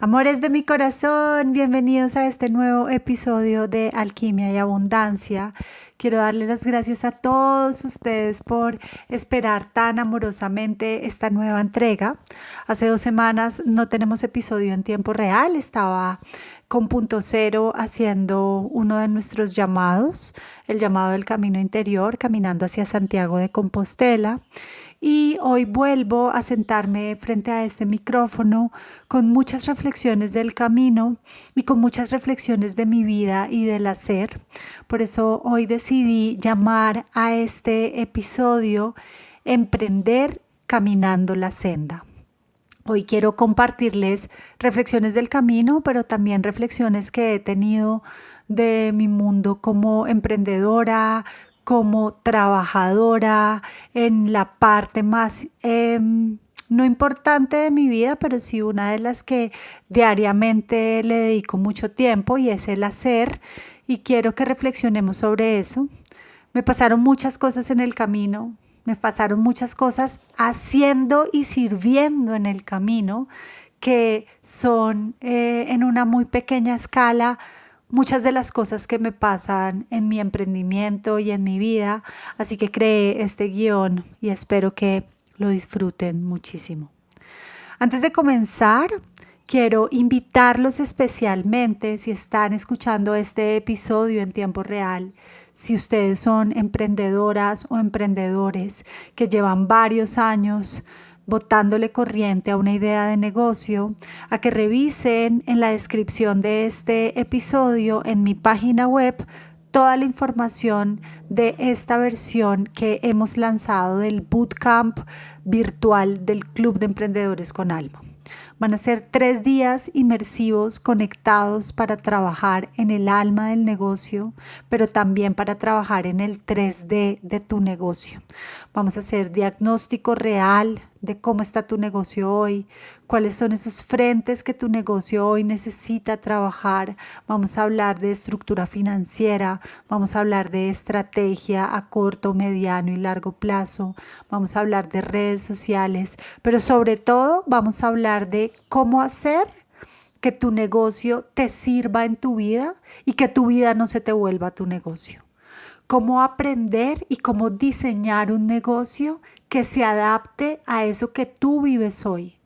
Amores de mi corazón, bienvenidos a este nuevo episodio de Alquimia y Abundancia. Quiero darles las gracias a todos ustedes por esperar tan amorosamente esta nueva entrega. Hace 2 semanas no tenemos episodio en tiempo real, estaba con Punto Cero haciendo uno de nuestros llamados, el llamado del camino interior, caminando hacia Santiago de Compostela. Y hoy vuelvo a sentarme frente a este micrófono con muchas reflexiones del camino y con muchas reflexiones de mi vida y del hacer. Por eso hoy decidí llamar a este episodio Emprender caminando la senda. Hoy quiero compartirles reflexiones del camino, pero también reflexiones que he tenido de mi mundo como emprendedora, como trabajadora, en la parte más no importante de mi vida, pero sí una de las que diariamente le dedico mucho tiempo y es el hacer. Y quiero que reflexionemos sobre eso. Me pasaron muchas cosas en el camino. Me pasaron muchas cosas haciendo y sirviendo en el camino que son en una muy pequeña escala muchas de las cosas que me pasan en mi emprendimiento y en mi vida. Así que creé este guión y espero que lo disfruten muchísimo. Antes de comenzar, quiero invitarlos especialmente, si están escuchando este episodio en tiempo real, si ustedes son emprendedoras o emprendedores que llevan varios años botándole corriente a una idea de negocio, a que revisen en la descripción de este episodio en mi página web toda la información de esta versión que hemos lanzado del bootcamp virtual del Club de Emprendedores con Alma. Van a ser 3 días inmersivos conectados para trabajar en el alma del negocio, pero también para trabajar en el 3D de tu negocio. Vamos a hacer diagnóstico real de cómo está tu negocio hoy, cuáles son esos frentes que tu negocio hoy necesita trabajar. Vamos a hablar de estructura financiera, vamos a hablar de estrategia a corto, mediano y largo plazo, vamos a hablar de redes sociales, pero sobre todo vamos a hablar de cómo hacer que tu negocio te sirva en tu vida y que tu vida no se te vuelva tu negocio. Cómo aprender y cómo diseñar un negocio que se adapte a eso que tú vives hoy.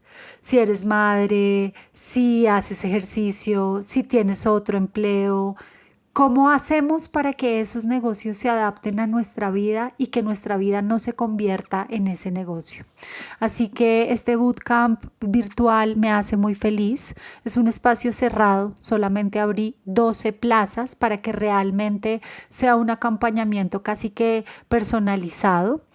Si eres madre, si haces ejercicio, si tienes otro empleo, ¿cómo hacemos para que esos negocios se adapten a nuestra vida y que nuestra vida no se convierta en ese negocio? Así que este bootcamp virtual me hace muy feliz. Es un espacio cerrado, solamente abrí 12 plazas para que realmente sea un acompañamiento casi que personalizado.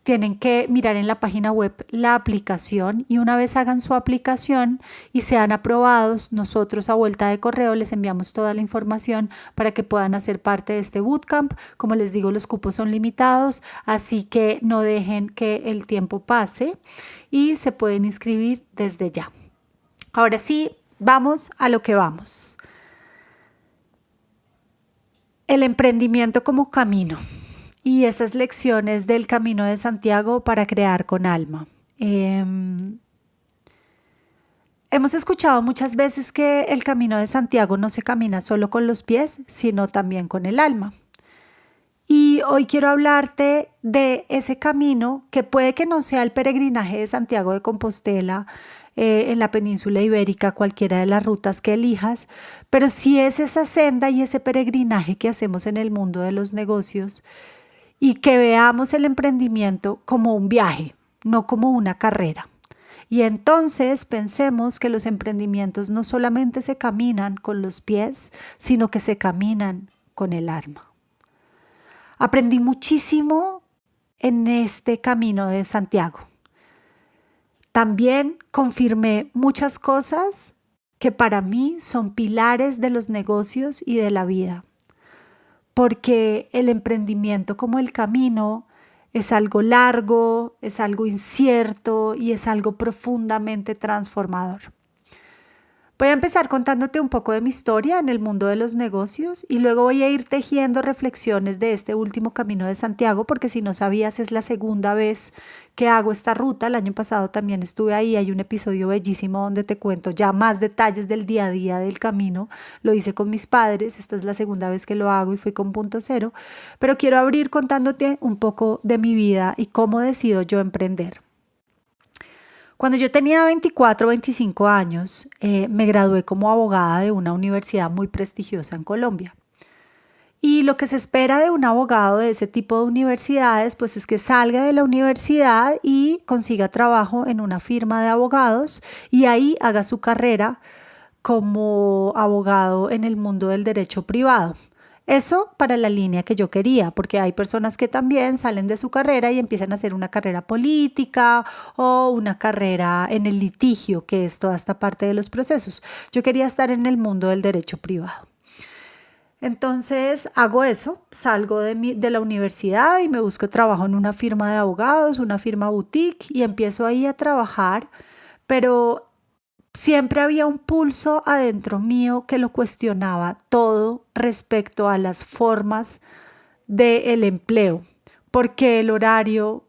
Tienen que mirar en la página web la aplicación y una vez hagan su aplicación y sean aprobados, nosotros a vuelta de correo les enviamos toda la información para que puedan hacer parte de este bootcamp. Como les digo, los cupos son limitados, así que no dejen que el tiempo pase y se pueden inscribir desde ya. Ahora sí, vamos a lo que vamos. El emprendimiento como camino. Y esas lecciones del Camino de Santiago para crear con alma. Hemos escuchado muchas veces que el Camino de Santiago no se camina solo con los pies, sino también con el alma. Y hoy quiero hablarte de ese camino que puede que no sea el peregrinaje de Santiago de Compostela en la península ibérica, cualquiera de las rutas que elijas, pero sí es esa senda y ese peregrinaje que hacemos en el mundo de los negocios y que veamos el emprendimiento como un viaje, no como una carrera. Y entonces pensemos que los emprendimientos no solamente se caminan con los pies, sino que se caminan con el alma. Aprendí muchísimo en este camino de Santiago. También confirmé muchas cosas que para mí son pilares de los negocios y de la vida. Porque el emprendimiento como el camino es algo largo, es algo incierto y es algo profundamente transformador. Voy a empezar contándote un poco de mi historia en el mundo de los negocios y luego voy a ir tejiendo reflexiones de este último Camino de Santiago, porque si no sabías es la segunda vez que hago esta ruta. El año pasado también estuve ahí, hay un episodio bellísimo donde te cuento ya más detalles del día a día del camino. Lo hice con mis padres, esta es la segunda vez que lo hago y fui con Punto Cero, pero quiero abrir contándote un poco de mi vida y cómo decido yo emprender. Cuando yo tenía 24 o 25 años, me gradué como abogada de una universidad muy prestigiosa en Colombia. Y lo que se espera de un abogado de ese tipo de universidades, pues es que salga de la universidad y consiga trabajo en una firma de abogados y ahí haga su carrera como abogado en el mundo del derecho privado. Eso para la línea que yo quería, porque hay personas que también salen de su carrera y empiezan a hacer una carrera política o una carrera en el litigio, que es toda esta parte de los procesos. Yo quería estar en el mundo del derecho privado. Entonces hago eso, salgo de la universidad y me busco trabajo en una firma de abogados, una firma boutique y empiezo ahí a trabajar, pero siempre había un pulso adentro mío que lo cuestionaba todo respecto a las formas del empleo. ¿Por qué el horario?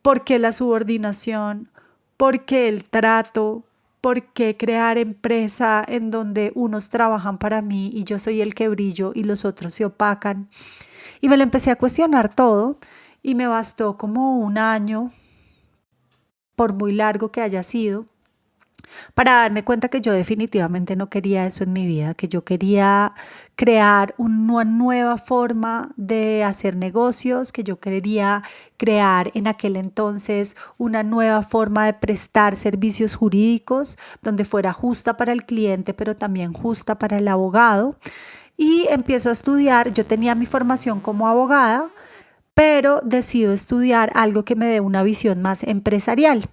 ¿Por qué la subordinación? ¿Por qué el trato? ¿Por qué crear empresa en donde unos trabajan para mí y yo soy el que brillo y los otros se opacan? Y me lo empecé a cuestionar todo y me bastó como un año, por muy largo que haya sido, para darme cuenta que yo definitivamente no quería eso en mi vida, que yo quería crear una nueva forma de hacer negocios, que yo quería crear en aquel entonces una nueva forma de prestar servicios jurídicos donde fuera justa para el cliente, pero también justa para el abogado. Y empiezo a estudiar, yo tenía mi formación como abogada, pero decido estudiar algo que me dé una visión más empresarial.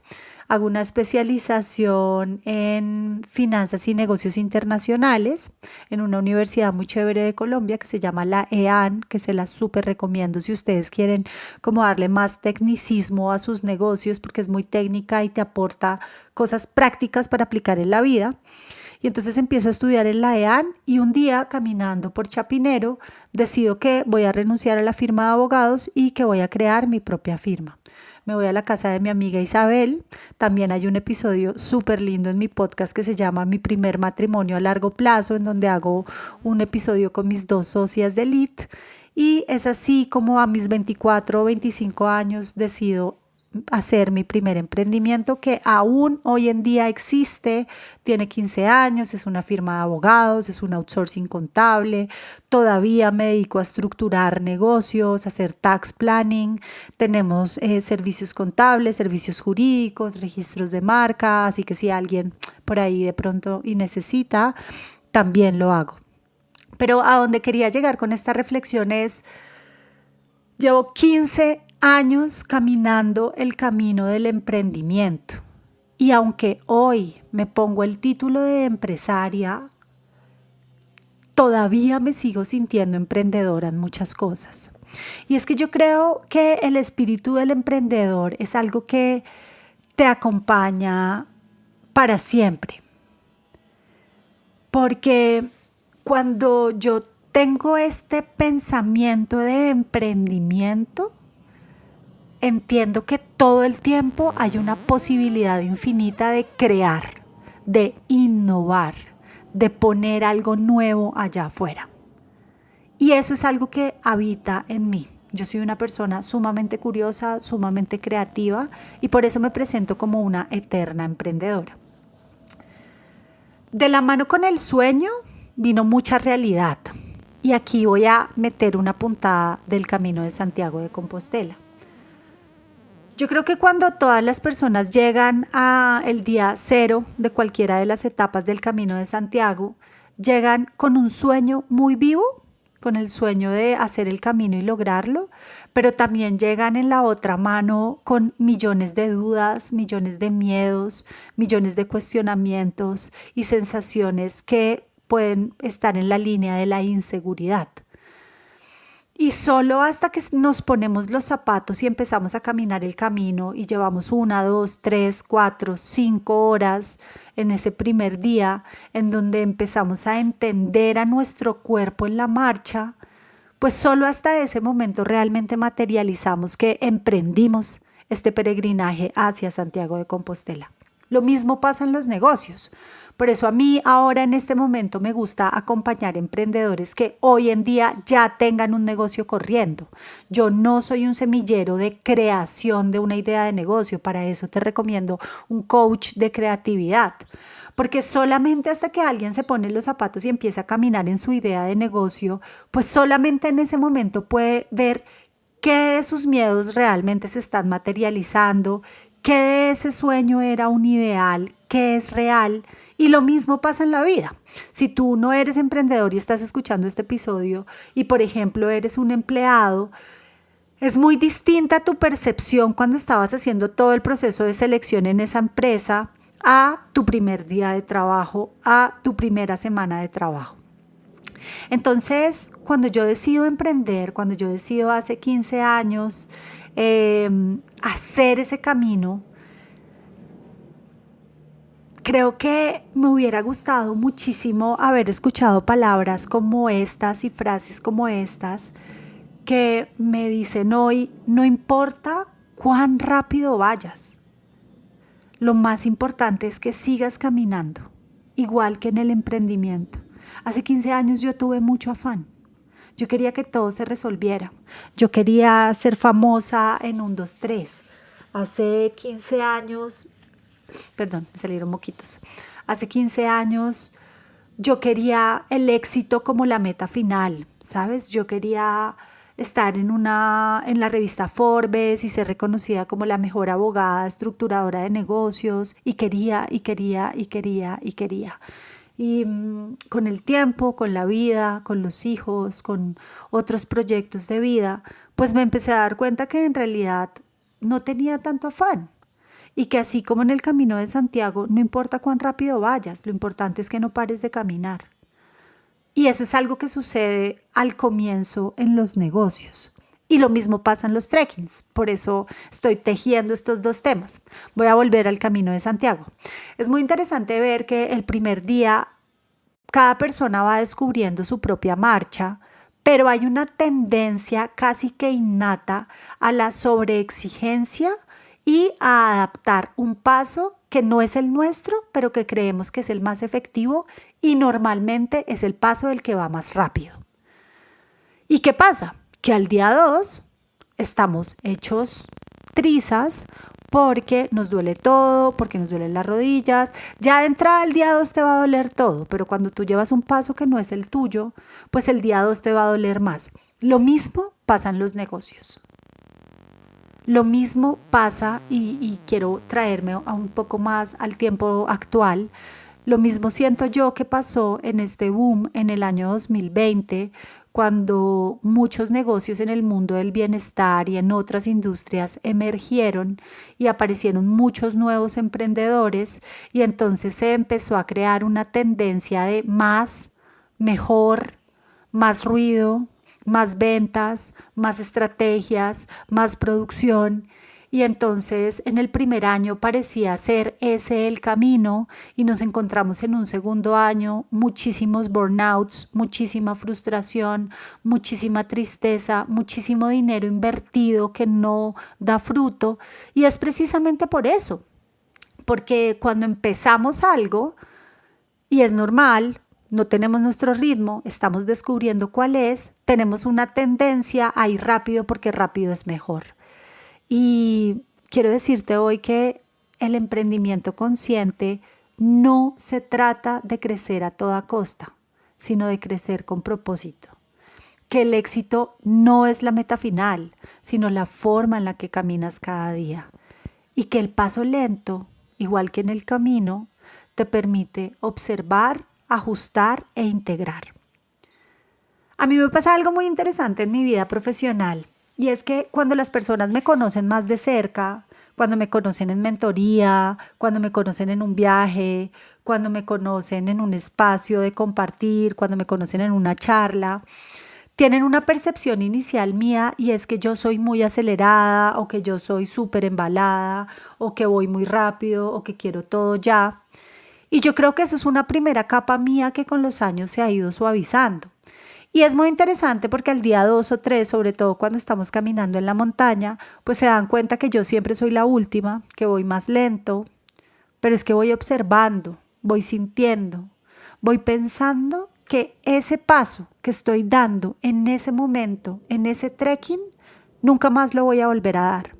Hago una especialización en finanzas y negocios internacionales en una universidad muy chévere de Colombia que se llama la EAN, que se la súper recomiendo si ustedes quieren como darle más tecnicismo a sus negocios porque es muy técnica y te aporta cosas prácticas para aplicar en la vida. Y entonces empiezo a estudiar en la EAN y un día caminando por Chapinero decido que voy a renunciar a la firma de abogados y que voy a crear mi propia firma. Me voy a la casa de mi amiga Isabel. También hay un episodio súper lindo en mi podcast que se llama Mi primer matrimonio a largo plazo, en donde hago un episodio con mis dos socias de elite. Y es así como a mis 24 o 25 años decido hacer mi primer emprendimiento que aún hoy en día existe, tiene 15 años, es una firma de abogados, es un outsourcing contable, todavía me dedico a estructurar negocios, a hacer tax planning, tenemos servicios contables, servicios jurídicos, registros de marca, así que si alguien por ahí de pronto y necesita, también lo hago. Pero a donde quería llegar con esta reflexión es, llevo 15 años caminando el camino del emprendimiento y aunque hoy me pongo el título de empresaria, todavía me sigo sintiendo emprendedora en muchas cosas. Y es que yo creo que el espíritu del emprendedor es algo que te acompaña para siempre. Porque cuando yo tengo este pensamiento de emprendimiento, entiendo que todo el tiempo hay una posibilidad infinita de crear, de innovar, de poner algo nuevo allá afuera. Y eso es algo que habita en mí. Yo soy una persona sumamente curiosa, sumamente creativa y por eso me presento como una eterna emprendedora. De la mano con el sueño vino mucha realidad. Y aquí voy a meter una puntada del Camino de Santiago de Compostela. Yo creo que cuando todas las personas llegan al día cero de cualquiera de las etapas del Camino de Santiago, llegan con un sueño muy vivo, con el sueño de hacer el camino y lograrlo, pero también llegan en la otra mano con millones de dudas, millones de miedos, millones de cuestionamientos y sensaciones que pueden estar en la línea de la inseguridad. Y solo hasta que nos ponemos los zapatos y empezamos a caminar el camino y llevamos 1, 2, 3, 4, 5 horas en ese primer día, en donde empezamos a entender a nuestro cuerpo en la marcha, pues solo hasta ese momento realmente materializamos que emprendimos este peregrinaje hacia Santiago de Compostela. Lo mismo pasa en los negocios. Por eso a mí ahora en este momento me gusta acompañar emprendedores que hoy en día ya tengan un negocio corriendo. Yo no soy un semillero de creación de una idea de negocio. Para eso te recomiendo un coach de creatividad. Porque solamente hasta que alguien se pone los zapatos y empieza a caminar en su idea de negocio, pues solamente en ese momento puede ver qué de sus miedos realmente se están materializando, qué de ese sueño era un ideal, qué es real. Y lo mismo pasa en la vida. Si tú no eres emprendedor y estás escuchando este episodio y, por ejemplo, eres un empleado, es muy distinta tu percepción cuando estabas haciendo todo el proceso de selección en esa empresa a tu primer día de trabajo, a tu primera semana de trabajo. Entonces, cuando yo decido emprender, cuando yo decido hace 15 años hacer ese camino, creo que me hubiera gustado muchísimo haber escuchado palabras como estas y frases como estas que me dicen hoy: no importa cuán rápido vayas, lo más importante es que sigas caminando, igual que en el emprendimiento. Hace 15 años yo tuve mucho afán. Yo quería que todo se resolviera. Yo quería ser famosa en 1, 2, 3. Hace 15 años, perdón, me salieron moquitos. Hace 15 años yo quería el éxito como la meta final, ¿sabes? Yo quería estar en la revista Forbes y ser reconocida como la mejor abogada estructuradora de negocios, y quería. Y con el tiempo, con la vida, con los hijos, con otros proyectos de vida, pues me empecé a dar cuenta que en realidad no tenía tanto afán. Y que así como en el camino de Santiago, no importa cuán rápido vayas, lo importante es que no pares de caminar. Y eso es algo que sucede al comienzo en los negocios. Y lo mismo pasa en los trekkings. Por eso estoy tejiendo estos dos temas. Voy a volver al Camino de Santiago. Es muy interesante ver que el primer día cada persona va descubriendo su propia marcha, pero hay una tendencia casi que innata a la sobreexigencia y a adaptar un paso que no es el nuestro, pero que creemos que es el más efectivo y normalmente es el paso del que va más rápido. ¿Y qué pasa? Que al día 2 estamos hechos trizas porque nos duele todo, porque nos duelen las rodillas. Ya de entrada el día 2 te va a doler todo, pero cuando tú llevas un paso que no es el tuyo, pues el día 2 te va a doler más. Lo mismo pasa en los negocios. Lo mismo pasa, y quiero traerme a un poco más al tiempo actual, lo mismo siento yo que pasó en este boom en el año 2020, cuando muchos negocios en el mundo del bienestar y en otras industrias emergieron y aparecieron muchos nuevos emprendedores, y entonces se empezó a crear una tendencia de más, mejor, más ruido, más ventas, más estrategias, más producción. Y entonces en el primer año parecía ser ese el camino, y nos encontramos en un segundo año muchísimos burnouts, muchísima frustración, muchísima tristeza, muchísimo dinero invertido que no da fruto. Y es precisamente por eso, porque cuando empezamos algo y es normal, no tenemos nuestro ritmo, estamos descubriendo cuál es, tenemos una tendencia a ir rápido porque rápido es mejor. Y quiero decirte hoy que el emprendimiento consciente no se trata de crecer a toda costa, sino de crecer con propósito. Que el éxito no es la meta final, sino la forma en la que caminas cada día. Y que el paso lento, igual que en el camino, te permite observar, ajustar e integrar. A mí me pasa algo muy interesante en mi vida profesional, y es que cuando las personas me conocen más de cerca, cuando me conocen en mentoría, cuando me conocen en un viaje, cuando me conocen en un espacio de compartir, cuando me conocen en una charla, tienen una percepción inicial mía y es que yo soy muy acelerada o que yo soy súper embalada o que voy muy rápido o que quiero todo ya. Y yo creo que eso es una primera capa mía que con los años se ha ido suavizando. Y es muy interesante porque al día 2 o 3, sobre todo cuando estamos caminando en la montaña, pues se dan cuenta que yo siempre soy la última, que voy más lento, pero es que voy observando, voy sintiendo, voy pensando que ese paso que estoy dando en ese momento, en ese trekking, nunca más lo voy a volver a dar.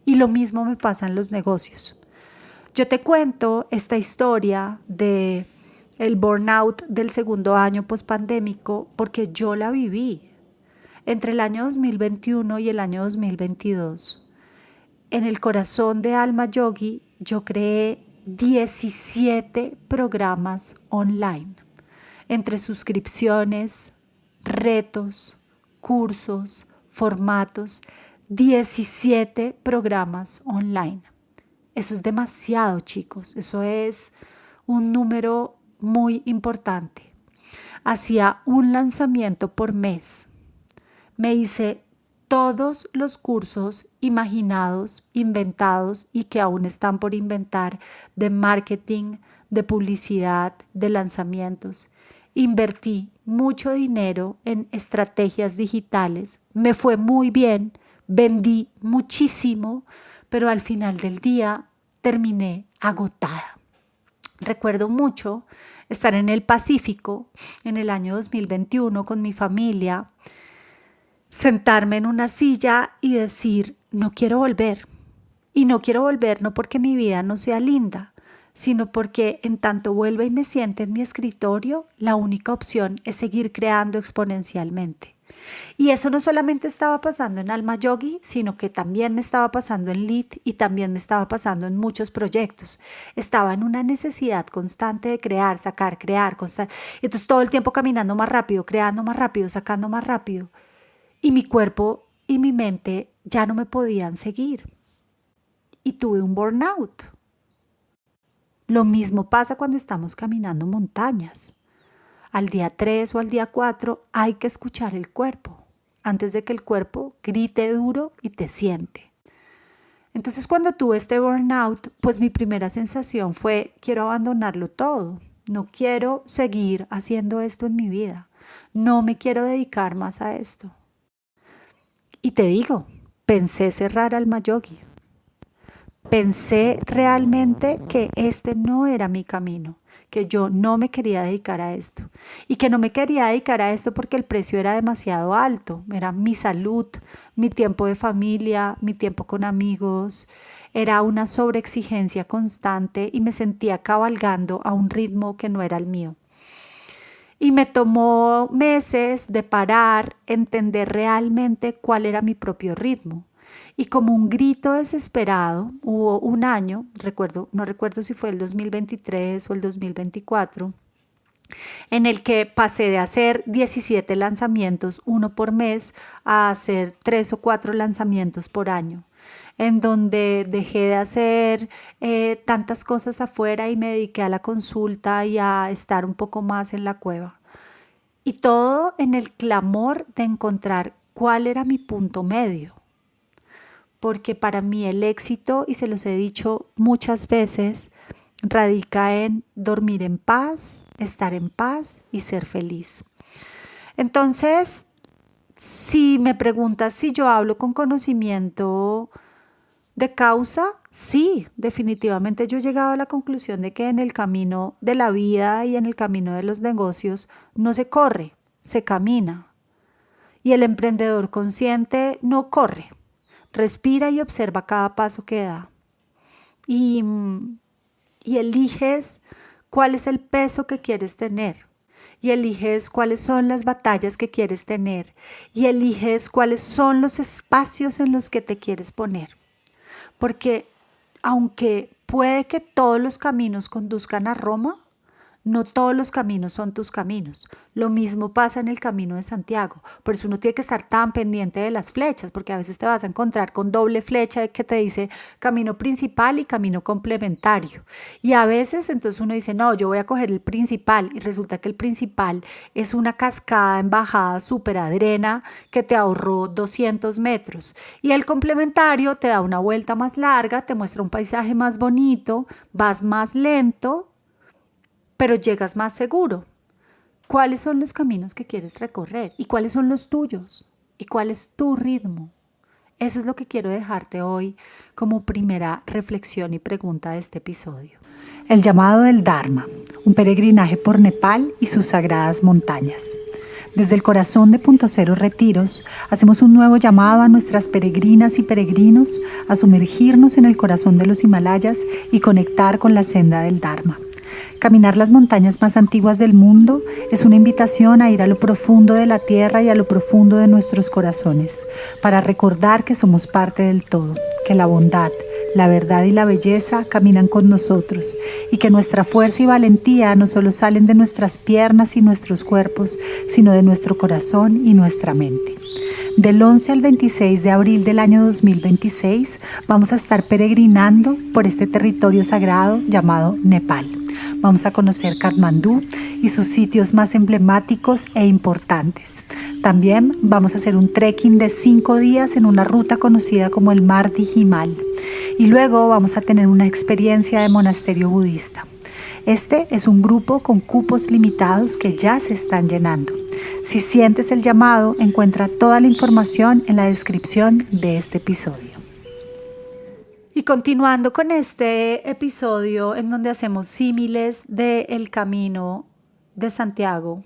Y lo mismo me pasa en los negocios. Yo te cuento esta historia de el burnout del segundo año pospandémico porque yo la viví entre el año 2021 y el año 2022. En el corazón de Alma Yogi yo creé 17 programas online, entre suscripciones, retos, cursos, formatos, 17 programas online. Eso es demasiado, chicos. Eso es un número muy importante. Hacía un lanzamiento por mes. Me hice todos los cursos imaginados, inventados y que aún están por inventar de marketing, de publicidad, de lanzamientos. Invertí mucho dinero en estrategias digitales. Me fue muy bien, vendí muchísimo, pero al final del día terminé agotada. Recuerdo mucho estar en el Pacífico en el año 2021 con mi familia, sentarme en una silla y decir, no quiero volver. Y no quiero volver no porque mi vida no sea linda, sino porque en tanto vuelva y me siente en mi escritorio, la única opción es seguir creando exponencialmente. Y eso no solamente estaba pasando en Alma Yogi, sino que también me estaba pasando en Lead y también me estaba pasando en muchos proyectos. Estaba en una necesidad constante de crear, sacar, crear, constante. Entonces todo el tiempo caminando más rápido, creando más rápido, sacando más rápido. Y mi cuerpo y mi mente ya no me podían seguir. Y tuve un burnout. Lo mismo pasa cuando estamos caminando montañas. Al día 3 o al día 4 hay que escuchar el cuerpo antes de que el cuerpo grite duro y te siente. Entonces cuando tuve este burnout, pues mi primera sensación fue quiero abandonarlo todo. No quiero seguir haciendo esto en mi vida. No me quiero dedicar más a esto. Y te digo, pensé cerrar Alma Yogi. Pensé realmente que este no era mi camino, que yo no me quería dedicar a esto y que no me quería dedicar a esto porque el precio era demasiado alto, era mi salud, mi tiempo de familia, mi tiempo con amigos, era una sobreexigencia constante y me sentía cabalgando a un ritmo que no era el mío. Y me tomó meses de parar, entender realmente cuál era mi propio ritmo. Y como un grito desesperado, hubo un año, no recuerdo si fue el 2023 o el 2024, en el que pasé de hacer 17 lanzamientos, uno por mes, a hacer 3 o 4 lanzamientos por año, en donde dejé de hacer tantas cosas afuera y me dediqué a la consulta y a estar un poco más en la cueva. Y todo en el clamor de encontrar cuál era mi punto medio. Porque para mí el éxito, y se los he dicho muchas veces, radica en dormir en paz, estar en paz y ser feliz. Entonces, si me preguntas si yo hablo con conocimiento de causa, sí, definitivamente yo he llegado a la conclusión de que en el camino de la vida y en el camino de los negocios no se corre, se camina. Y el emprendedor consciente no corre, respira y observa cada paso que da. Y eliges cuál es el peso que quieres tener. Y eliges cuáles son las batallas que quieres tener. Y eliges cuáles son los espacios en los que te quieres poner. Porque aunque puede que todos los caminos conduzcan a Roma, No todos los caminos son tus caminos. Lo mismo pasa en el Camino de Santiago. Por eso uno tiene que estar tan pendiente de las flechas, porque a veces te vas a encontrar con doble flecha que te dice camino principal y camino complementario. Y a veces entonces uno dice, no, yo voy a coger el principal, y resulta que el principal es una cascada en bajada súper adrena que te ahorró 200 metros. Y el complementario te da una vuelta más larga, te muestra un paisaje más bonito, vas más lento, pero llegas más seguro. ¿Cuáles son los caminos que quieres recorrer? ¿Y cuáles son los tuyos? ¿Y cuál es tu ritmo? Eso es lo que quiero dejarte hoy como primera reflexión y pregunta de este episodio. El llamado del Dharma, un peregrinaje por Nepal y sus sagradas montañas. Desde el corazón de Punto Cero Retiros, hacemos un nuevo llamado a nuestras peregrinas y peregrinos a sumergirnos en el corazón de los Himalayas y conectar con la senda del Dharma. Caminar las montañas más antiguas del mundo es una invitación a ir a lo profundo de la tierra y a lo profundo de nuestros corazones, para recordar que somos parte del todo, que la bondad, la verdad y la belleza caminan con nosotros y que nuestra fuerza y valentía no solo salen de nuestras piernas y nuestros cuerpos, sino de nuestro corazón y nuestra mente. Del 11 al 26 de abril del año 2026 vamos a estar peregrinando por este territorio sagrado llamado Nepal. Vamos a conocer Katmandú y sus sitios más emblemáticos e importantes. También vamos a hacer un trekking de 5 días en una ruta conocida como el Mar Digimal. Y luego vamos a tener una experiencia de monasterio budista. Este es un grupo con cupos limitados que ya se están llenando. Si sientes el llamado, encuentra toda la información en la descripción de este episodio. Y continuando con este episodio en donde hacemos símiles del Camino de Santiago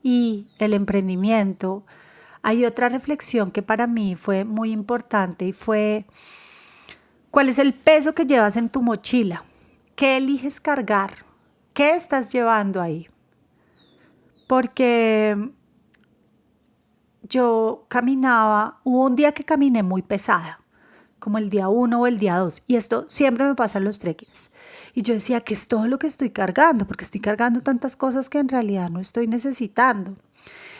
y el emprendimiento, hay otra reflexión que para mí fue muy importante y fue: ¿cuál es el peso que llevas en tu mochila? ¿Qué eliges cargar? ¿Qué estás llevando ahí? Porque yo hubo un día que caminé muy pesada, como el día 1 o el día 2, y esto siempre me pasa en los trekkings. Y yo decía, ¿qué es todo lo que estoy cargando? Porque estoy cargando tantas cosas que en realidad no estoy necesitando.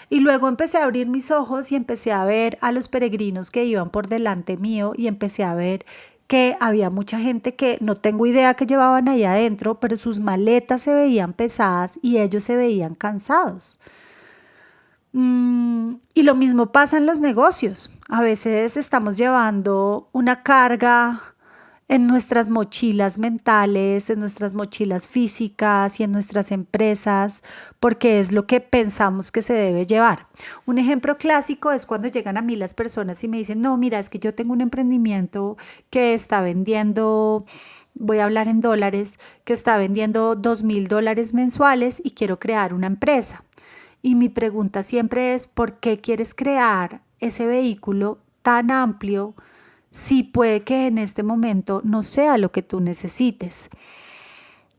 Y luego empecé a abrir mis ojos y empecé a ver a los peregrinos que iban por delante mío y empecé a ver que había mucha gente que no tengo idea qué llevaban ahí adentro, pero sus maletas se veían pesadas y ellos se veían cansados. Y lo mismo pasa en los negocios. A veces estamos llevando una carga en nuestras mochilas mentales, en nuestras mochilas físicas y en nuestras empresas, porque es lo que pensamos que se debe llevar. Un ejemplo clásico es cuando llegan a mí las personas y me dicen, no, mira, es que yo tengo un emprendimiento que está vendiendo, voy a hablar en dólares, que está vendiendo $2,000 mensuales y quiero crear una empresa. Y mi pregunta siempre es, ¿por qué quieres crear ese vehículo tan amplio si puede que en este momento no sea lo que tú necesites?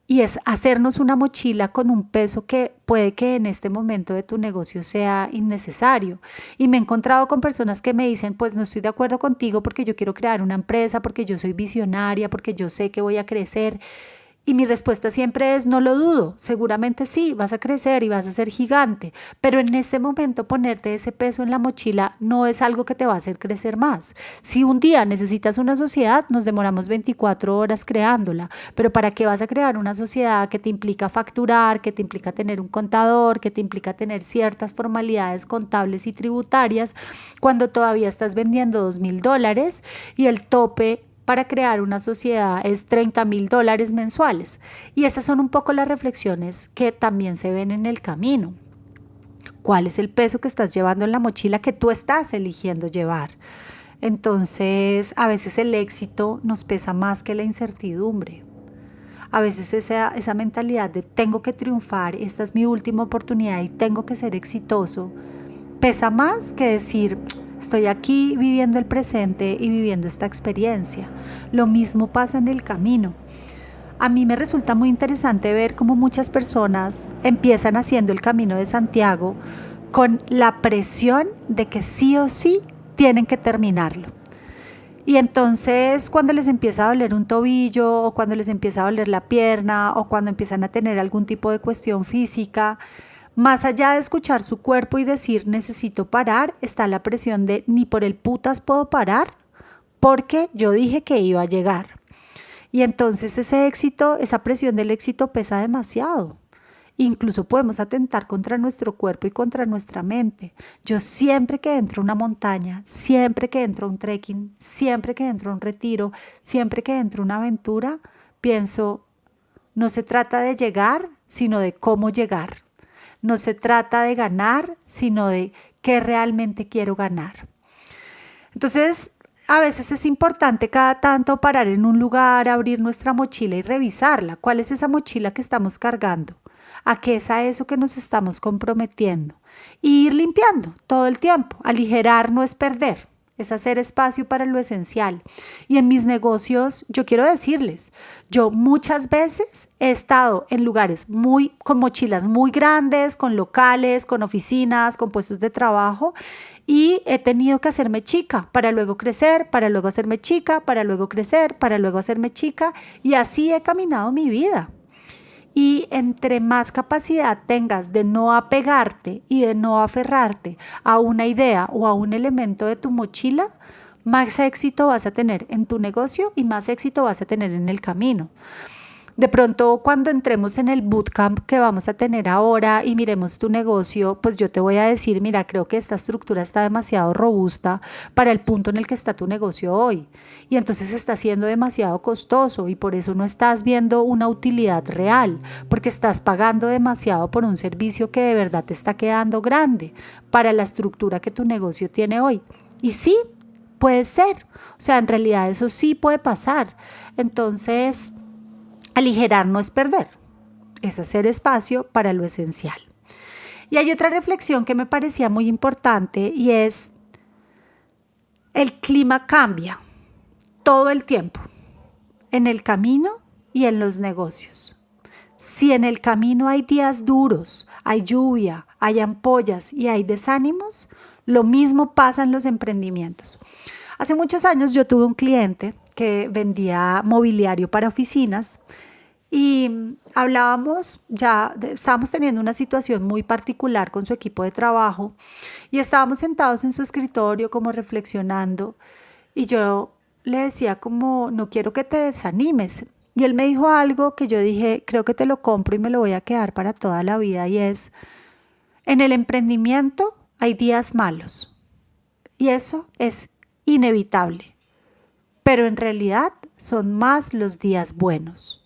Y es hacernos una mochila con un peso que puede que en este momento de tu negocio sea innecesario. Y me he encontrado con personas que me dicen, pues no estoy de acuerdo contigo porque yo quiero crear una empresa, porque yo soy visionaria, porque yo sé que voy a crecer. Y mi respuesta siempre es, no lo dudo, seguramente sí, vas a crecer y vas a ser gigante, pero en este momento ponerte ese peso en la mochila no es algo que te va a hacer crecer más. Si un día necesitas una sociedad, nos demoramos 24 horas creándola, pero ¿para qué vas a crear una sociedad que te implica facturar, que te implica tener un contador, que te implica tener ciertas formalidades contables y tributarias cuando todavía estás vendiendo $2,000 y el tope para crear una sociedad es $30,000 mensuales? Y esas son un poco las reflexiones que también se ven en el camino. ¿Cuál es el peso que estás llevando en la mochila que tú estás eligiendo llevar? Entonces, a veces el éxito nos pesa más que la incertidumbre. A veces esa mentalidad de tengo que triunfar, esta es mi última oportunidad y tengo que ser exitoso, pesa más que decir, estoy aquí viviendo el presente y viviendo esta experiencia. Lo mismo pasa en el camino. A mí me resulta muy interesante ver cómo muchas personas empiezan haciendo el Camino de Santiago con la presión de que sí o sí tienen que terminarlo. Y entonces cuando les empieza a doler un tobillo o cuando les empieza a doler la pierna o cuando empiezan a tener algún tipo de cuestión física, más allá de escuchar su cuerpo y decir necesito parar, está la presión de ni por el putas puedo parar porque yo dije que iba a llegar. Y entonces ese éxito, esa presión del éxito pesa demasiado. Incluso podemos atentar contra nuestro cuerpo y contra nuestra mente. Yo siempre que entro a una montaña, siempre que entro a un trekking, siempre que entro a un retiro, siempre que entro a una aventura, pienso, no se trata de llegar, sino de cómo llegar. No se trata de ganar, sino de qué realmente quiero ganar. Entonces, a veces es importante cada tanto parar en un lugar, abrir nuestra mochila y revisarla. ¿Cuál es esa mochila que estamos cargando? ¿A qué es a eso que nos estamos comprometiendo? Y ir limpiando todo el tiempo. Aligerar no es perder, es hacer espacio para lo esencial. Y en mis negocios, yo quiero decirles, yo muchas veces he estado en lugares con mochilas muy grandes, con locales, con oficinas, con puestos de trabajo, y he tenido que hacerme chica para luego crecer, para luego hacerme chica, para luego crecer, para luego hacerme chica, y así he caminado mi vida. Y entre más capacidad tengas de no apegarte y de no aferrarte a una idea o a un elemento de tu mochila, más éxito vas a tener en tu negocio y más éxito vas a tener en el camino. De pronto, cuando entremos en el bootcamp que vamos a tener ahora y miremos tu negocio, pues yo te voy a decir, mira, creo que esta estructura está demasiado robusta para el punto en el que está tu negocio hoy. Y entonces está siendo demasiado costoso y por eso no estás viendo una utilidad real, porque estás pagando demasiado por un servicio que de verdad te está quedando grande para la estructura que tu negocio tiene hoy. Y sí, puede ser. O sea, en realidad eso sí puede pasar. Entonces, aligerar no es perder, es hacer espacio para lo esencial. Y hay otra reflexión que me parecía muy importante y es, el clima cambia todo el tiempo, en el camino y en los negocios. Si en el camino hay días duros, hay lluvia, hay ampollas y hay desánimos, lo mismo pasa en los emprendimientos. Hace muchos años yo tuve un cliente que vendía mobiliario para oficinas y estábamos teniendo una situación muy particular con su equipo de trabajo y estábamos sentados en su escritorio como reflexionando y yo le decía como, no quiero que te desanimes. Y él me dijo algo que yo dije, creo que te lo compro y me lo voy a quedar para toda la vida y es, en el emprendimiento hay días malos y eso es inevitable, pero en realidad son más los días buenos.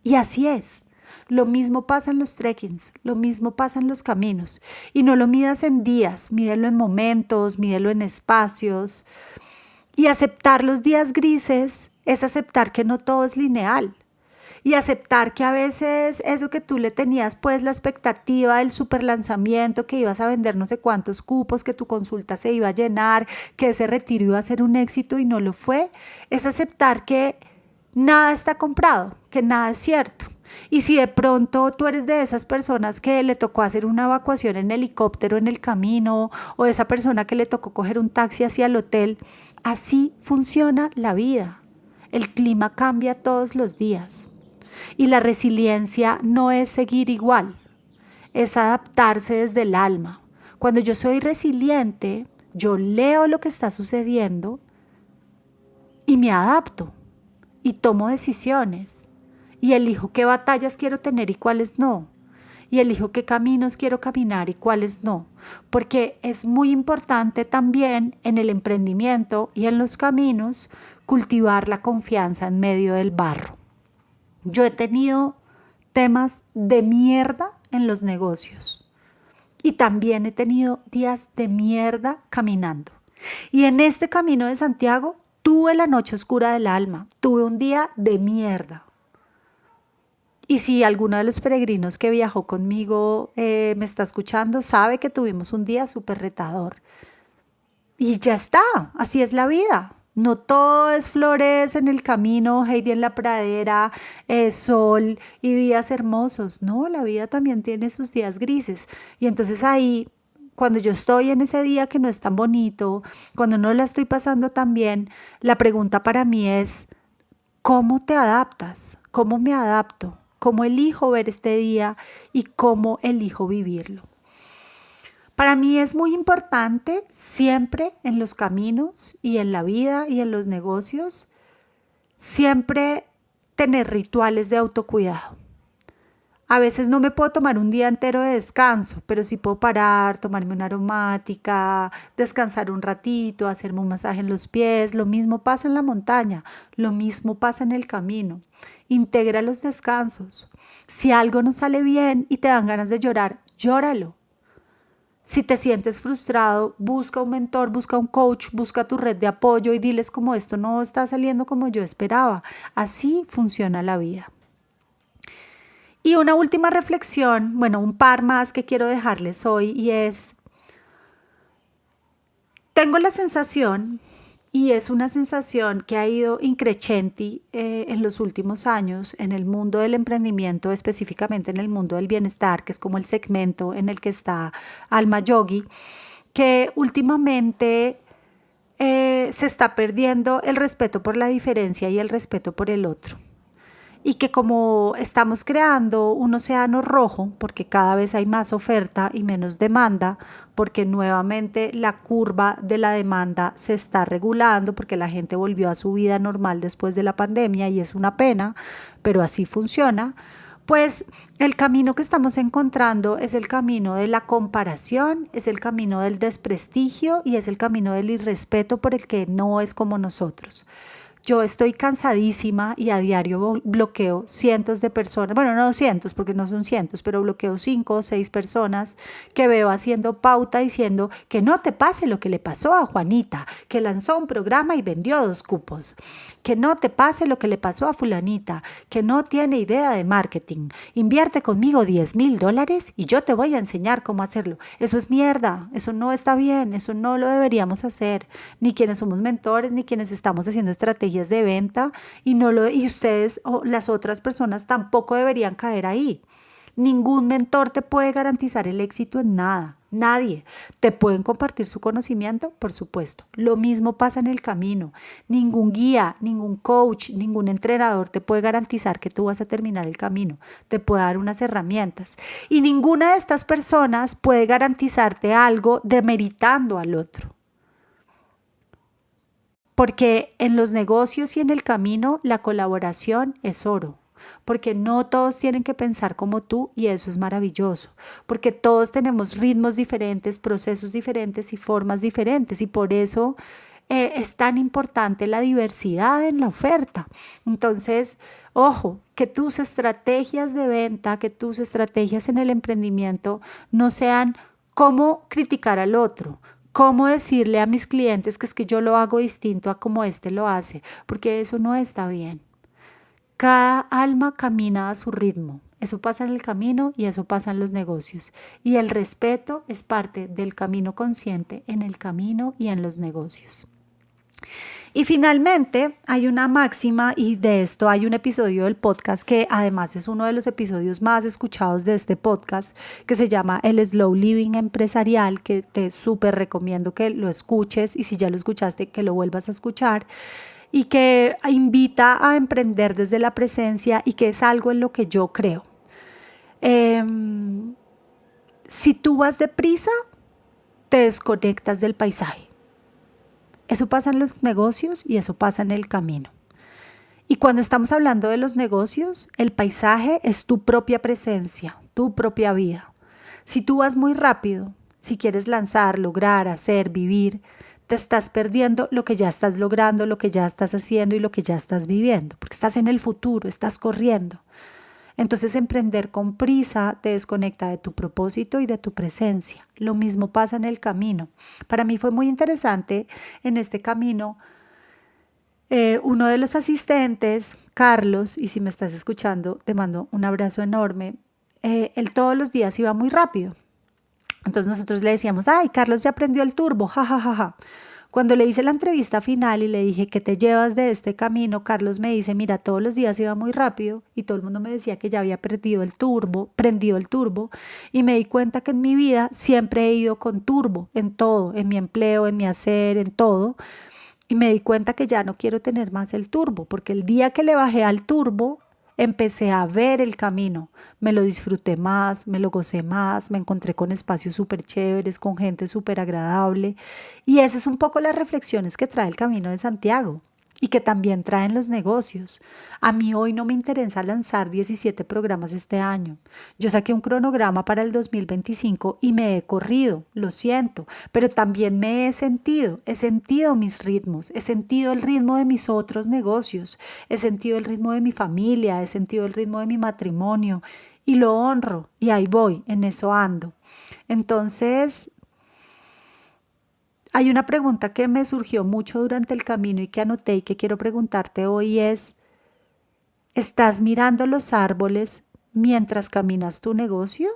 Y así es. Lo mismo pasa en los trekkings, lo mismo pasa en los caminos. Y no lo midas en días, mídelo en momentos, mídelo en espacios. Y aceptar los días grises es aceptar que no todo es lineal. Y aceptar que a veces eso que tú le tenías, pues la expectativa del super lanzamiento, que ibas a vender no sé cuántos cupos, que tu consulta se iba a llenar, que ese retiro iba a ser un éxito y no lo fue, es aceptar que nada está comprado, que nada es cierto. Y si de pronto tú eres de esas personas que le tocó hacer una evacuación en helicóptero en el camino o esa persona que le tocó coger un taxi hacia el hotel, así funciona la vida. El clima cambia todos los días. Y la resiliencia no es seguir igual, es adaptarse desde el alma. Cuando yo soy resiliente, yo leo lo que está sucediendo y me adapto y tomo decisiones y elijo qué batallas quiero tener y cuáles no. Y elijo qué caminos quiero caminar y cuáles no. Porque es muy importante también en el emprendimiento y en los caminos cultivar la confianza en medio del barro. Yo he tenido temas de mierda en los negocios y también he tenido días de mierda caminando. Y en este camino de Santiago tuve la noche oscura del alma, tuve un día de mierda. Y si alguno de los peregrinos que viajó conmigo me está escuchando, sabe que tuvimos un día súper retador. Y ya está, así es la vida. No todo es flores en el camino, Heidi en la pradera, sol y días hermosos. No, la vida también tiene sus días grises. Y entonces ahí cuando yo estoy en ese día que no es tan bonito, cuando no la estoy pasando tan bien, la pregunta para mí es, ¿cómo te adaptas? ¿Cómo me adapto? ¿Cómo elijo ver este día y cómo elijo vivirlo? Para mí es muy importante siempre en los caminos y en la vida y en los negocios, siempre tener rituales de autocuidado. A veces no me puedo tomar un día entero de descanso, pero sí puedo parar, tomarme una aromática, descansar un ratito, hacerme un masaje en los pies. Lo mismo pasa en la montaña, lo mismo pasa en el camino. Integra los descansos. Si algo no sale bien y te dan ganas de llorar, llóralo. Si te sientes frustrado, busca un mentor, busca un coach, busca tu red de apoyo y diles como esto no está saliendo como yo esperaba. Así funciona la vida. Y una última reflexión, bueno, un par más que quiero dejarles hoy y es, tengo la sensación, y es una sensación que ha ido increciendo en los últimos años en el mundo del emprendimiento, específicamente en el mundo del bienestar, que es como el segmento en el que está Alma Yogi, que últimamente se está perdiendo el respeto por la diferencia y el respeto por el otro. Y que como estamos creando un océano rojo, porque cada vez hay más oferta y menos demanda, porque nuevamente la curva de la demanda se está regulando, porque la gente volvió a su vida normal después de la pandemia y es una pena, pero así funciona, pues el camino que estamos encontrando es el camino de la comparación, es el camino del desprestigio y es el camino del irrespeto por el que no es como nosotros. Yo estoy cansadísima y a diario bloqueo cientos de personas, bueno, no cientos porque no son cientos, pero bloqueo 5 o 6 personas que veo haciendo pauta diciendo que no te pase lo que le pasó a Juanita, que lanzó un programa y vendió 2 cupos, que no te pase lo que le pasó a fulanita, que no tiene idea de marketing, invierte conmigo $10,000 y yo te voy a enseñar cómo hacerlo. Eso es mierda, eso no está bien, eso no lo deberíamos hacer, ni quienes somos mentores, ni quienes estamos haciendo estrategias de venta y ustedes o las otras personas tampoco deberían caer ahí. Ningún mentor te puede garantizar el éxito en nada, nadie. ¿Te pueden compartir su conocimiento? Por supuesto. Lo mismo pasa en el camino. Ningún guía, ningún coach, ningún entrenador te puede garantizar que tú vas a terminar el camino. Te puede dar unas herramientas. Y ninguna de estas personas puede garantizarte algo demeritando al otro. Porque en los negocios y en el camino la colaboración es oro. Porque no todos tienen que pensar como tú y eso es maravilloso. Porque todos tenemos ritmos diferentes, procesos diferentes y formas diferentes y por eso es tan importante la diversidad en la oferta. Entonces, ojo, que tus estrategias de venta, que tus estrategias en el emprendimiento no sean cómo criticar al otro, cómo decirle a mis clientes que es que yo lo hago distinto a como este lo hace, porque eso no está bien. Cada alma camina a su ritmo. Eso pasa en el camino y eso pasa en los negocios. Y el respeto es parte del camino consciente en el camino y en los negocios. Y finalmente hay una máxima y de esto hay un episodio del podcast que además es uno de los episodios más escuchados de este podcast que se llama El Slow Living Empresarial, que te súper recomiendo que lo escuches y si ya lo escuchaste que lo vuelvas a escuchar y que invita a emprender desde la presencia y que es algo en lo que yo creo. Si tú vas deprisa, te desconectas del paisaje. Eso pasa en los negocios y eso pasa en el camino. Y cuando estamos hablando de los negocios, el paisaje es tu propia presencia, tu propia vida. Si tú vas muy rápido, si quieres lanzar, lograr, hacer, vivir, te estás perdiendo lo que ya estás logrando, lo que ya estás haciendo y lo que ya estás viviendo, porque estás en el futuro, estás corriendo. Entonces emprender con prisa te desconecta de tu propósito y de tu presencia. Lo mismo pasa en el camino. Para mí fue muy interesante en este camino. Uno de los asistentes, Carlos, y si me estás escuchando, te mando un abrazo enorme. Él todos los días iba muy rápido. Entonces nosotros le decíamos, ay, Carlos ya aprendió el turbo, ja, ja, ja, ja. Cuando le hice la entrevista final y le dije, ¿qué te llevas de este camino? Carlos me dice, mira, todos los días iba muy rápido y todo el mundo me decía que ya había prendido el turbo y me di cuenta que en mi vida siempre he ido con turbo, en todo, en mi empleo, en mi hacer, en todo. Y me di cuenta que ya no quiero tener más el turbo, porque el día que le bajé al turbo, empecé a ver el camino, me lo disfruté más, me lo gocé más, me encontré con espacios súper chéveres, con gente súper agradable. Y esas es un poco las reflexiones que trae el Camino de Santiago y que también traen los negocios. A mí hoy no me interesa lanzar 17 programas este año. Yo saqué un cronograma para el 2025 y me he corrido, lo siento, pero también me he sentido mis ritmos, he sentido el ritmo de mis otros negocios, he sentido el ritmo de mi familia, he sentido el ritmo de mi matrimonio y lo honro y ahí voy, en eso ando. Entonces, hay una pregunta que me surgió mucho durante el camino y que anoté y que quiero preguntarte hoy es, ¿estás mirando los árboles mientras caminas tu negocio?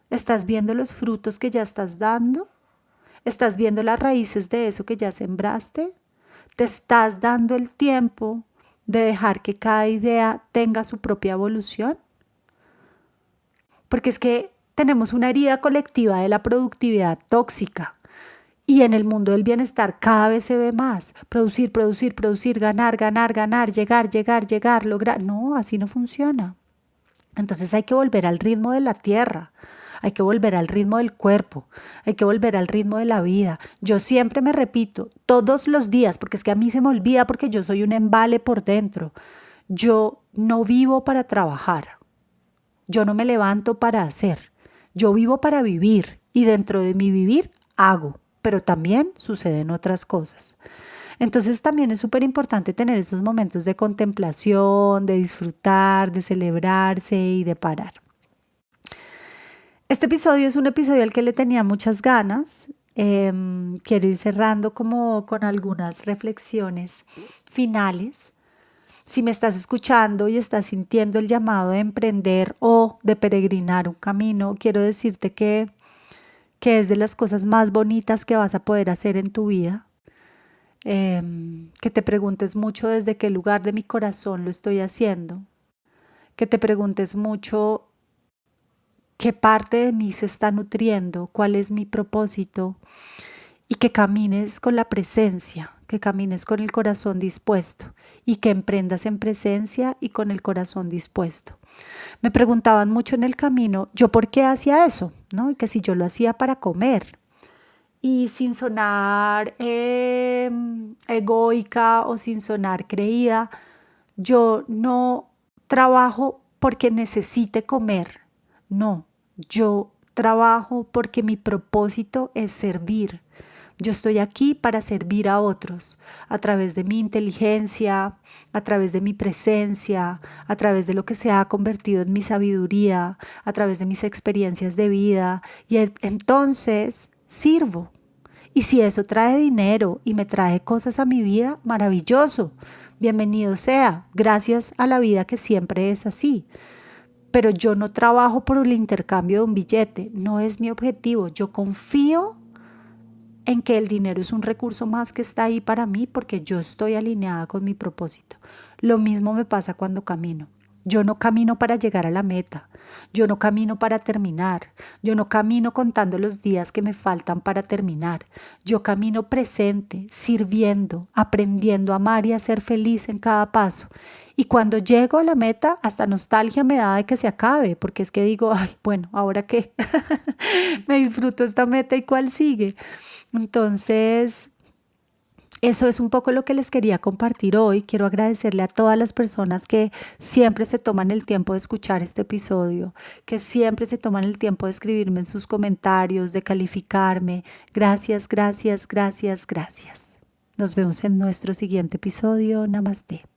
¿Estás viendo los frutos que ya estás dando? ¿Estás viendo las raíces de eso que ya sembraste? ¿Te estás dando el tiempo de dejar que cada idea tenga su propia evolución? Porque es que tenemos una herida colectiva de la productividad tóxica. Y en el mundo del bienestar cada vez se ve más. Producir, producir, producir, ganar, ganar, ganar, llegar, llegar, llegar, lograr. No, así no funciona. Entonces hay que volver al ritmo de la tierra. Hay que volver al ritmo del cuerpo. Hay que volver al ritmo de la vida. Yo siempre me repito, todos los días, porque es que a mí se me olvida porque yo soy un embale por dentro. Yo no vivo para trabajar. Yo no me levanto para hacer. Yo vivo para vivir. Y dentro de mi vivir hago. Pero también suceden otras cosas. Entonces también es súper importante tener esos momentos de contemplación, de disfrutar, de celebrarse y de parar. Este episodio es un episodio al que le tenía muchas ganas. Quiero ir cerrando como con algunas reflexiones finales. Si me estás escuchando y estás sintiendo el llamado de emprender o de peregrinar un camino, quiero decirte que es de las cosas más bonitas que vas a poder hacer en tu vida. Que te preguntes mucho desde qué lugar de mi corazón lo estoy haciendo. Que te preguntes mucho qué parte de mí se está nutriendo, cuál es mi propósito. Y que camines con la presencia, que camines con el corazón dispuesto y que emprendas en presencia y con el corazón dispuesto. Me preguntaban mucho en el camino, ¿yo por qué hacía eso? ¿No? Y que si yo lo hacía para comer. Y sin sonar egoica o sin sonar creída, yo no trabajo porque necesite comer. No, yo trabajo porque mi propósito es servir. Yo estoy aquí para servir a otros a través de mi inteligencia, a través de mi presencia, a través de lo que se ha convertido en mi sabiduría, a través de mis experiencias de vida. Y entonces sirvo. Y si eso trae dinero y me trae cosas a mi vida, maravilloso. Bienvenido sea. Gracias a la vida que siempre es así. Pero yo no trabajo por el intercambio de un billete. No es mi objetivo. Yo confío en que el dinero es un recurso más que está ahí para mí porque yo estoy alineada con mi propósito. Lo mismo me pasa cuando camino. Yo no camino para llegar a la meta, yo no camino para terminar, yo no camino contando los días que me faltan para terminar, yo camino presente, sirviendo, aprendiendo a amar y a ser feliz en cada paso. Y cuando llego a la meta, hasta nostalgia me da de que se acabe, porque es que digo, ay, bueno, ¿ahora qué? Me disfruto esta meta y ¿cuál sigue? Entonces, eso es un poco lo que les quería compartir hoy. Quiero agradecerle a todas las personas que siempre se toman el tiempo de escuchar este episodio, que siempre se toman el tiempo de escribirme en sus comentarios, de calificarme. Gracias, gracias, gracias, gracias. Nos vemos en nuestro siguiente episodio. Namaste.